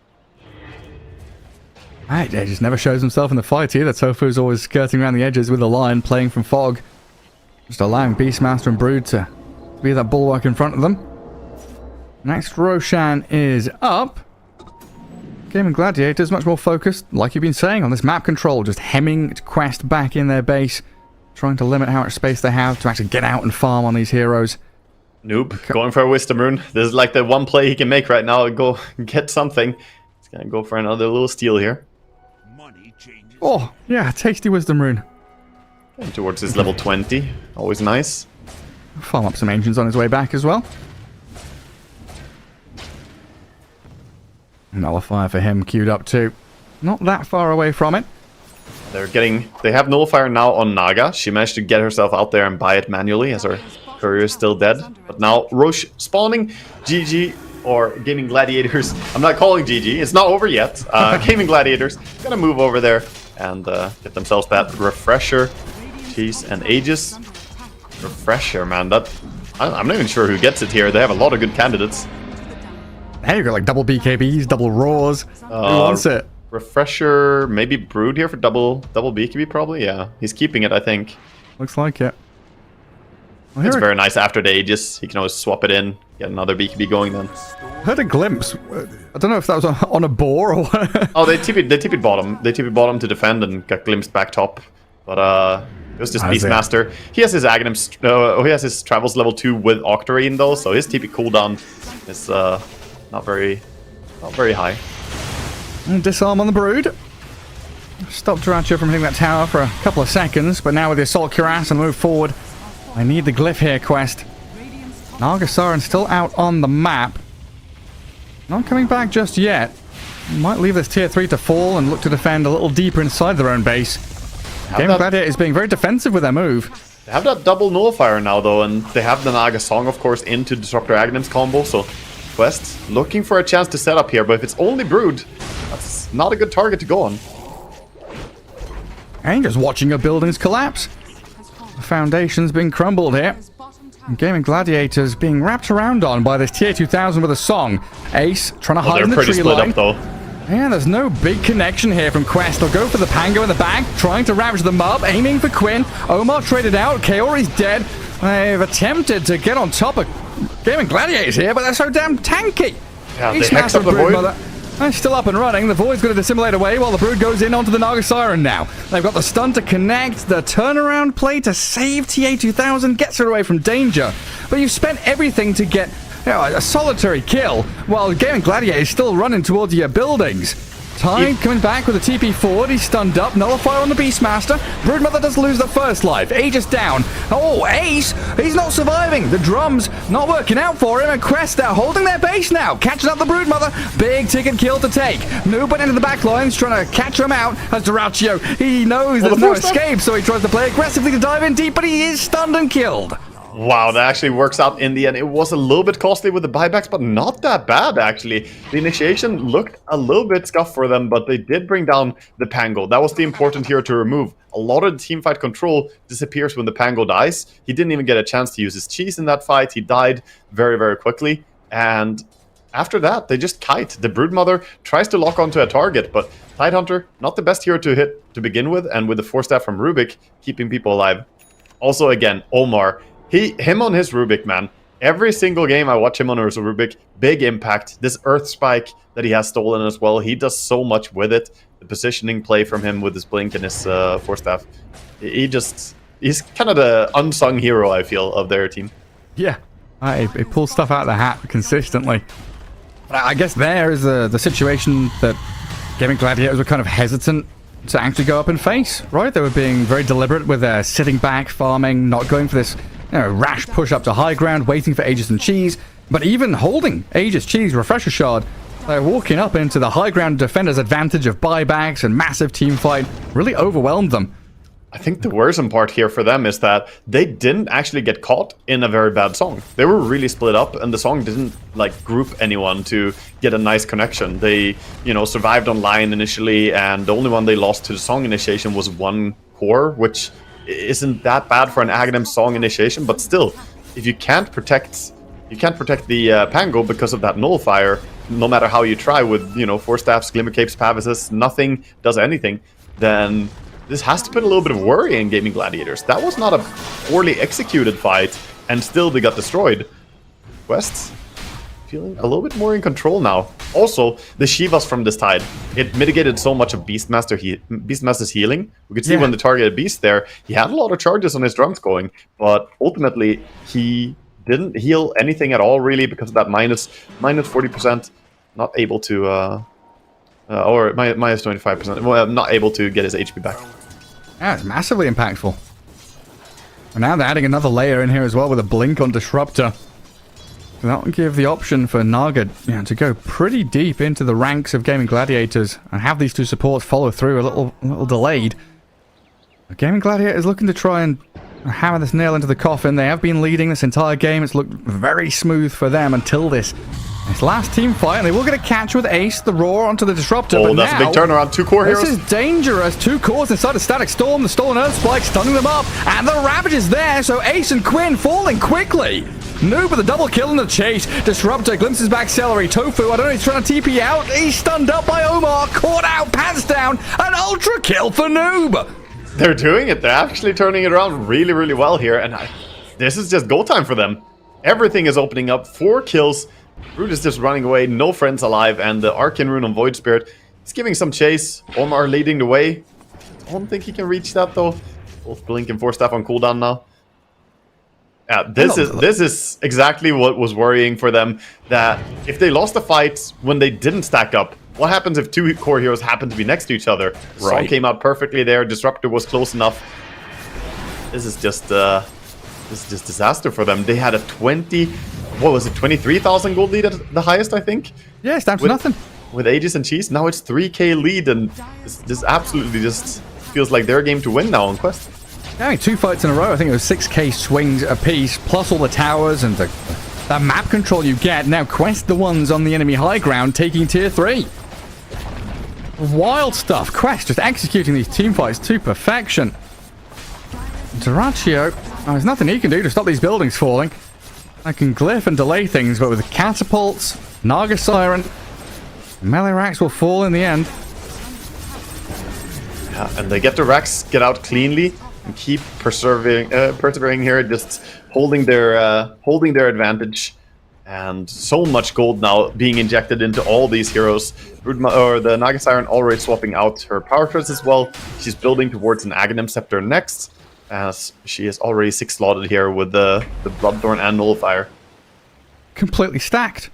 Right, he just never shows himself in the fight here. That Tofu's always skirting around the edges with the line, playing from fog. Just allowing Beastmaster and Brood to be that bulwark in front of them. Next Roshan is up. Gaming Gladiators much more focused, like you've been saying, on this map control. Just hemming Quest back in their base. Trying to limit how much space they have to actually get out and farm on these heroes. Noob, going for a Wisdom Rune. This is like the one play he can make right now. Go get something. He's gonna go for another little steal here. Oh, yeah, tasty Wisdom Rune. And towards his level 20. Always nice. Farm up some ancients on his way back as well. Nullifier for him queued up too. Not that far away from it. They have Nullifier now on Naga. She managed to get herself out there and buy it manually as her courier is still dead. But now Roche spawning. GG. Or Gaming Gladiators. I'm not calling GG. It's not over yet. Gaming Gladiators gonna move over there and get themselves that refresher, cheese, and Aegis. Refresher, man. I'm not even sure who gets it here. They have a lot of good candidates. Hey, you got like double BKBs, double Roars. Who wants it? Refresher, maybe Brood here for double BKB probably. Yeah, he's keeping it, I think. Looks like it. Well, It's very nice after the Aegis. He can always swap it in, get another BKB going then. Heard a glimpse. I don't know if that was on a boar or what. Oh, they TP'd bottom. They TP'd bottom to defend and got glimpsed back top. But it was just Beastmaster. He has his Aghanim. He has his Travels level 2 with Octarine though, so his TP cooldown is not very high. And disarm on the Brood. Stopped Dratio from hitting that tower for a couple of seconds, but now with the Assault Cuirass and move forward. I need the glyph here, Quest. Nargasaran still out on the map. Not coming back just yet. Might leave this tier 3 to fall and look to defend a little deeper inside their own base. GAIMIN Gladiator is being very defensive with their move. They have that double nullifier now though, and they have the Naga Song of course into Disruptor Aghanim's combo, so Quest looking for a chance to set up here, but if it's only Brood, that's not a good target to go on. And just watching your buildings collapse. The foundation's being crumbled here. And GAIMIN Gladiators being wrapped around on by this tier 2000 with a song. Ace trying to hide in the tree line. Up, though. Yeah, there's no big connection here from Quest. They'll go for the Pango in the back, trying to ravage the mob, aiming for Quinn. Omar traded out. Kaori's dead. They've attempted to get on top of GAIMIN Gladiators here, but they're so damn tanky. Yeah, they hex up the Void. They're still up and running. The Void's going to dissimulate away while the Brood goes in onto the Nargasaran now. They've got the stun to connect, the turnaround play to save TA2000, gets her away from danger. But you've spent everything to get a solitary kill, while GAIMIN Gladiator is still running towards your buildings. Tide coming back with a TP forward. He's stunned up. Nullifier on the Beastmaster. Broodmother does lose the first life. Aegis down. Oh, Ace! He's not surviving. The drums not working out for him. And Quest, they're holding their base now. Catching up the Broodmother. Big ticket kill to take. Nobody into the back lines trying to catch him out. As Dyrachyo, he knows there's no escape, so he tries to play aggressively to dive in deep, but he is stunned and killed. Wow, that actually works out in the end. It was a little bit costly with the buybacks, but not that bad, actually. The initiation looked a little bit scuffed for them, but they did bring down the Pango. That was the important hero to remove. A lot of the teamfight control disappears when the Pango dies. He didn't even get a chance to use his cheese in that fight. He died very, very quickly. And after that, they just kite. The Broodmother tries to lock onto a target, but Tidehunter, not the best hero to hit to begin with, and with the Force Staff from Rubik, keeping people alive. Also, again, Omar. Him on his Rubik, man. Every single game I watch him on his Rubik, big impact. This Earth Spike that he has stolen as well, he does so much with it. The positioning play from him with his Blink and his Force Staff. He's kind of the unsung hero, I feel, of their team. Yeah, he pulls stuff out of the hat consistently. I guess there is the situation that GAIMIN Gladiators were kind of hesitant to actually go up and face, right? They were being very deliberate with their sitting back, farming, not going for this rash push up to high ground, waiting for Aegis and Cheese. But even holding Aegis, Cheese, Refresher Shard, they're walking up into the high ground defender's advantage of buybacks and massive team fight. Really overwhelmed them. I think the worrisome part here for them is that they didn't actually get caught in a very bad song. They were really split up, and the song didn't group anyone to get a nice connection. They, survived online initially, and the only one they lost to the song initiation was one core, which isn't that bad for an Aghanim song initiation, but still, if you can't protect the Pango because of that nullifier, no matter how you try with, Force Staffs, Glimmer Capes, Pavises, nothing does anything, then this has to put a little bit of worry in GAIMIN Gladiators. That was not a poorly executed fight, and still they got destroyed. Quests feeling a little bit more in control now. Also, the Shivas from this Tide, it mitigated so much of Beastmaster's healing. We could see when the targeted Beast there, he had a lot of charges on his drums going, but ultimately he didn't heal anything at all really because of that minus 40%. Not able to, or minus 25%. Well, not able to get his HP back. Yeah, it's massively impactful. And now they're adding another layer in here as well with a Blink on Disruptor. So that will give the option for Naga to go pretty deep into the ranks of GAIMIN Gladiators and have these two supports follow through a little delayed. But GAIMIN Gladiators looking to try and hammer this nail into the coffin. They have been leading this entire game. It's looked very smooth for them until this This last team fight, and they will get a catch with Ace, the Roar onto the Disruptor. Oh, but that's now, a big turnaround. 2 core heroes. This is dangerous. 2 cores inside a Static Storm. The Stolen Earth Spike stunning them up. And the Ravage is there, so Ace and Quinn falling quickly. Noob with a double kill in the chase. Disruptor glimpses back Celery. Tofu, I don't know, he's trying to TP out. He's stunned up by Omar. Caught out, pants down. An ultra kill for Noob. They're doing it. They're actually turning it around really, really well here. And this is just go time for them. Everything is opening up. 4 kills. Root is just running away. No friends alive. And the Arcane Rune on Void Spirit is giving some chase. Omar leading the way. I don't think he can reach that, though. Both Blink and Force Staff on cooldown now. Yeah, this is exactly what was worrying for them. That if they lost the fight when they didn't stack up, what happens if 2 core heroes happen to be next to each other? Right. Song came out perfectly there. Disruptor was close enough. This is just disaster for them. They had a 23,000 gold lead at the highest, I think. Yeah, it's down to nothing. With Aegis and Cheese, now it's 3k lead, and this absolutely just feels like their game to win now on Quest. Yeah, 2 fights in a row. I think it was 6k swings apiece, plus all the towers and the map control you get. Now Quest the ones on the enemy high ground, taking tier 3. Wild stuff. Quest just executing these team fights to perfection. Duraccio, there's nothing he can do to stop these buildings falling. I can glyph and delay things, but with the catapults, Naga Siren, melee racks will fall in the end. Yeah, and they get the racks, get out cleanly, and keep persevering here, just holding their advantage. And so much gold now being injected into all these heroes. The Naga Siren already swapping out her power crest as well. She's building towards an Aghanim Scepter next, as she is already 6 slotted here with the Bloodthorn and Nullifier. Completely stacked.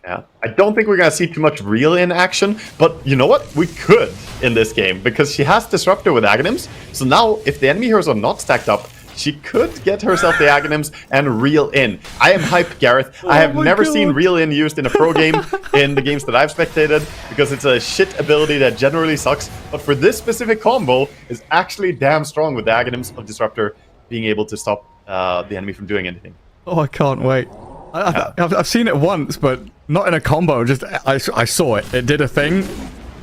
Yeah, I don't think we're going to see too much real in action, but you know what? We could in this game, because she has Disruptor with Aghanims. So now, if the enemy heroes are not stacked up, she could get herself the Aghanims and reel in. I am hyped, Gareth. I have never seen reel in used in a pro game in the games that I've spectated, because it's a shit ability that generally sucks. But for this specific combo, is actually damn strong with the Aghanims of Disruptor being able to stop the enemy from doing anything. Oh, I can't wait. I've seen it once, but not in a combo. Just I saw it. It did a thing.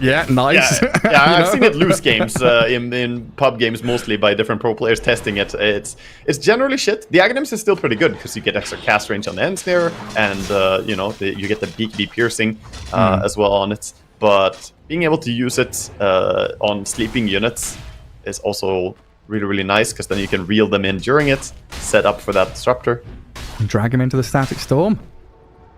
Yeah, nice. Yeah, I've seen it loose games in pub games mostly by different pro players testing it. It's generally shit. The Aghanims is still pretty good because you get extra cast range on the end snare, and you get the BKB piercing as well on it. But being able to use it on sleeping units is also really, really nice, because then you can reel them in during it, set up for that Disruptor. And drag him into the Static Storm.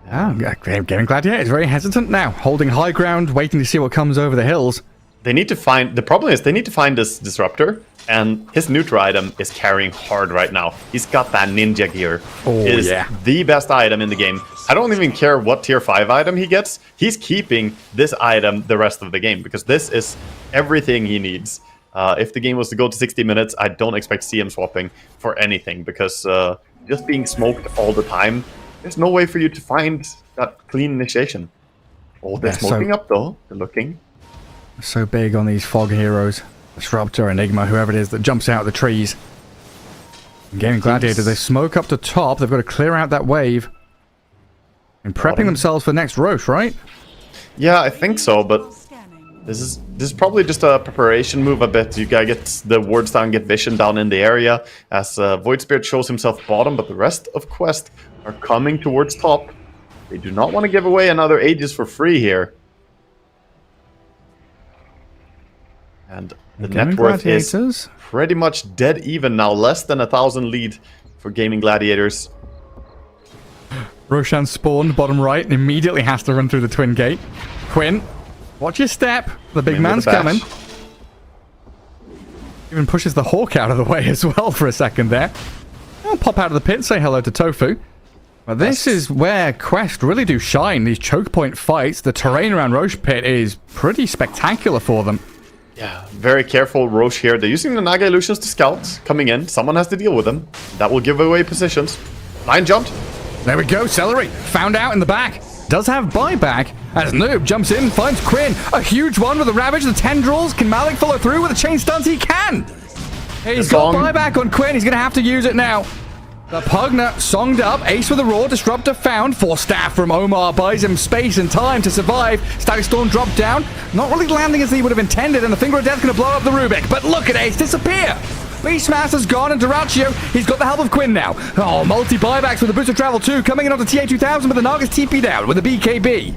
GAIMIN Gladiator is very hesitant now, holding high ground, waiting to see what comes over the hills. They need to find... The problem is they need to find this Disruptor, and his neutral item is carrying hard right now. He's got that ninja gear. Oh, it is the best item in the game. I don't even care what tier 5 item he gets. He's keeping this item the rest of the game, because this is everything he needs. If the game was to go to 60 minutes, I don't expect to see him swapping for anything, because just being smoked all the time, there's no way for you to find that clean initiation. Oh, they're smoking up though. They're looking. So big on these fog heroes. Disruptor, Enigma, whoever it is that jumps out of the trees. GAIMIN Gladiator, they smoke up to top. They've got to clear out that wave. And prepping themselves for the next Roche, right? Yeah, I think so, but this is probably just a preparation move a bit. You gotta get the wards down, get vision down in the area, as Void Spirit shows himself bottom, but the rest of Quest are coming towards top. They do not want to give away another Aegis for free here. And the net worth is pretty much dead even now, less than 1,000 lead for GAIMIN Gladiators. Roshan spawned bottom right and immediately has to run through the twin gate. Quinn, watch your step. The big man's coming. Even pushes the Hawk out of the way as well for a second there. I'll pop out of the pit and say hello to Tofu. But this is where Quest really do shine. These choke point fights, the terrain around Roche Pit is pretty spectacular for them. Yeah, very careful Roche here. They're using the Naga Illusions to scout, coming in. Someone has to deal with them. That will give away positions. Line jumped. There we go, Celery. Found out in the back. Does have buyback, as Noob jumps in, finds Quinn. A huge one with the Ravage, the Tendrils. Can Malik follow through with the chain stuns? He can! He's got buyback on Quinn. He's going to have to use it now. The Pugner songed up. Ace with a Raw. Disruptor found. Force Staff from Omar buys him space and time to survive. Static Storm dropped down. Not really landing as he would have intended, and the Finger of Death going to blow up the Rubik. But look at Ace disappear. Beastmaster's gone, and Duraccio, he's got the help of Quinn now. Oh, multi-buybacks with a boost of travel too. Coming in onto TA2000, but the Naga's TP down with a BKB.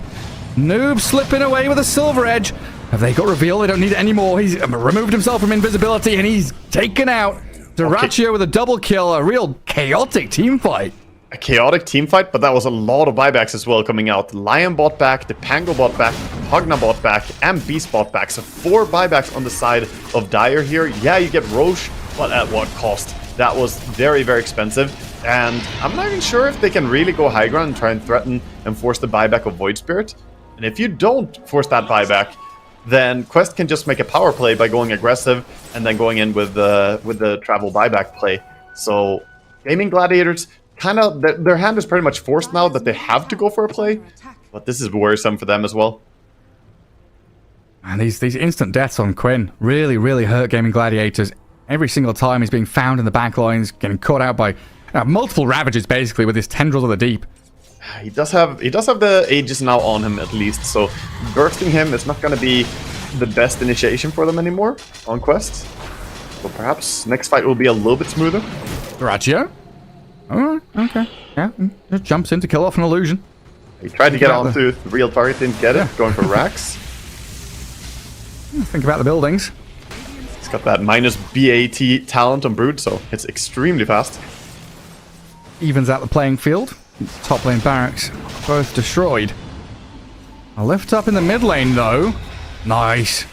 Noob slipping away with a Silver Edge. Have they got reveal? They don't need it anymore. He's removed himself from invisibility, and he's taken out. Duraccio with a double kill, a real chaotic team fight. A chaotic team fight, but that was a lot of buybacks as well coming out. Lion bought back, the Pango bought back, Pugna bought back, and Beast bought back. So 4 buybacks on the side of Dire here. Yeah, you get Roche, but at what cost? That was very, very expensive. And I'm not even sure if they can really go high ground and try and threaten and force the buyback of Void Spirit. And if you don't force that buyback, then Quest can just make a power play by going aggressive and then going in with the travel buyback play. So Gaming Gladiators, kind of, their hand is pretty much forced now that they have to go for a play. But this is worrisome for them as well. And these instant deaths on Quinn really, really hurt Gaming Gladiators. Every single time he's being found in the back lines, getting caught out by multiple Ravages basically with his Tendrils of the Deep. He does have the Aegis now on him at least, so bursting him is not going to be the best initiation for them anymore on Quest. So perhaps next fight will be a little bit smoother. Duraccio? Alright, okay. Yeah, just jumps in to kill off an illusion. He tried to get onto the real target, didn't get it, going for Rax. Think about the buildings. He's got that minus BAT talent on Brood, so it's extremely fast. Evens out the playing field. Top lane barracks, both destroyed. A lift up in the mid lane, though. Nice.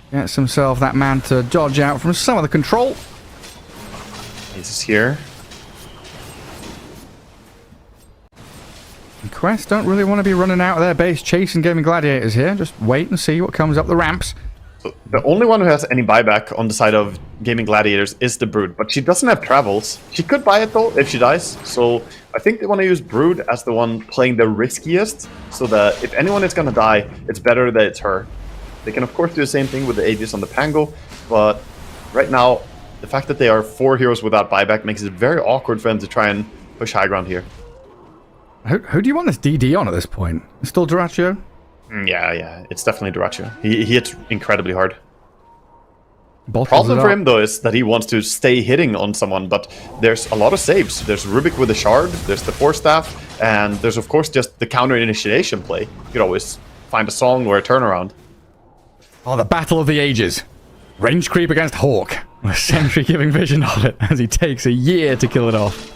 Gets himself that man to dodge out from some of the control. He's here. And Quest don't really want to be running out of their base chasing Gaming Gladiators here. Just wait and see what comes up the ramps. So the only one who has any buyback on the side of Gaming Gladiators is the Brood, but she doesn't have travels. She could buy it though if she dies, so I think they want to use Brood as the one playing the riskiest, so that if anyone is going to die, it's better that it's her. They can of course do the same thing with the Aegis on the Pango, but right now, the fact that they are 4 heroes without buyback makes it very awkward for them to try and push high ground here. Who do you want this DD on at this point? Still Duraccio? Yeah, it's definitely Duraccio. He hits incredibly hard. Bottles Problem for him though is that he wants to stay hitting on someone, but there's a lot of saves. There's Rubik with the shard, there's the Force Staff, and there's of course just the counter initiation play. You could always find a song or a turnaround. Oh, the Battle of the Ages. Range creep against Hawk. A sentry giving vision of it as he takes a year to kill it off.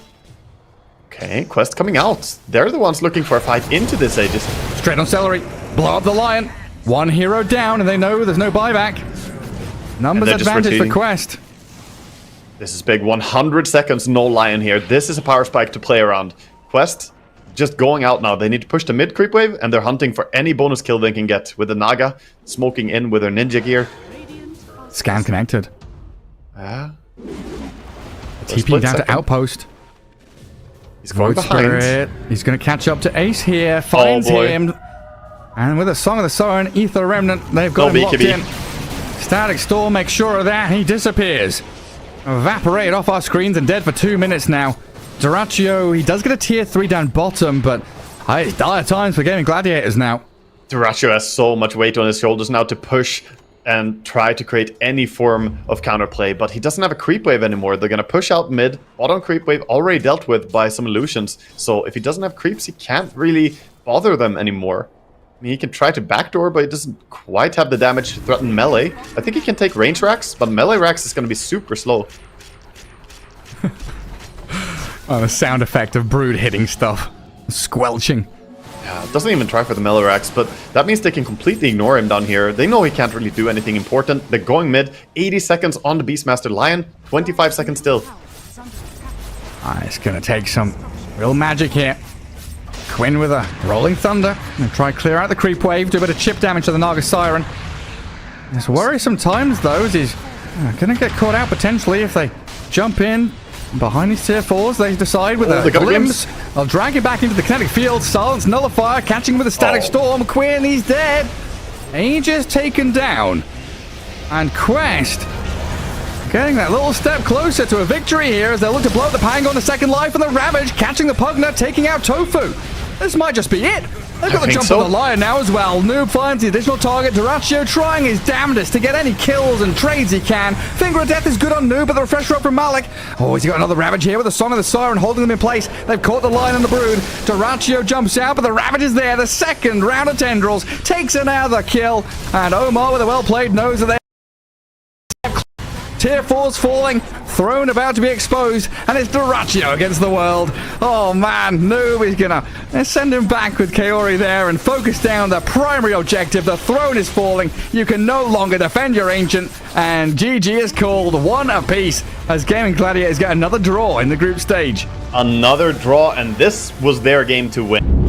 Okay, Quest coming out. They're the ones looking for a fight into this Aegis. Straight on Celery. Blow up the Lion. 1 hero down, and they know there's no buyback. Numbers advantage for Quest. This is big. 100 seconds, no Lion here. This is a power spike to play around. Quest just going out now. They need to push the mid creep wave, and they're hunting for any bonus kill they can get with the Naga smoking in with their ninja gear. Scan connected. Yeah. TP down to Outpost. He's going Void behind. Spirit. He's going to catch up to Ace here. Finds him. And with a Song of the Siren, Ether Remnant, they've got him locked in. Static Storm makes sure of that. He disappears. Evaporated off our screens and dead for 2 minutes now. Duraccio, he does get a tier 3 down bottom, but it's dire times for Gaming Gladiators now. Duraccio has so much weight on his shoulders now to push and try to create any form of counterplay, but he doesn't have a creep wave anymore. They're going to push out mid. Bottom creep wave already dealt with by some illusions, so if he doesn't have creeps, he can't really bother them anymore. I mean, he can try to backdoor, but he doesn't quite have the damage to threaten melee. I think he can take range racks, but melee racks is going to be super slow. Oh, the sound effect of Brood hitting stuff. Squelching. Yeah, doesn't even try for the melee racks, but that means they can completely ignore him down here. They know he can't really do anything important. They're going mid. 80 seconds on the Beastmaster Lion. 25 seconds still. It's going to take some real magic here. Quinn with a Rolling Thunder. Gonna try clear out the creep wave, do a bit of chip damage to the Naga Siren. It's worrisome times, though, as he's going to get caught out potentially if they jump in behind these tier 4s. They decide with a glimpse. They'll drag it back into the kinetic field. Silence Nullifier, catching with a Static Storm. Quinn, he's dead. Aegis taken down. And Quest Getting that little step closer to a victory here as they look to blow the Pang on the second life, and the Ravage catching the Pugna, taking out Tofu. This might just be it. They've got the jump on the Lion now as well. Noob finds the additional target. Duraccio trying his damnedest to get any kills and trades he can. Finger of Death is good on Noob, but the refresh rope from Malik. Oh, he's got another Ravage here with the Song of the Siren holding them in place. They've caught the Lion and the Brood. Duraccio jumps out, but the Ravage is there. The second round of Tendrils takes another kill. And Omar with a well-played nose that they Tier 4's falling, throne about to be exposed, and it's Duraccio against the world. Oh man, Noob is gonna send him back with Kaori there and focus down the primary objective. The throne is falling, you can no longer defend your ancient, and GG is called, one apiece, as GAIMIN Gladiators get another draw in the group stage. Another draw, and this was their game to win.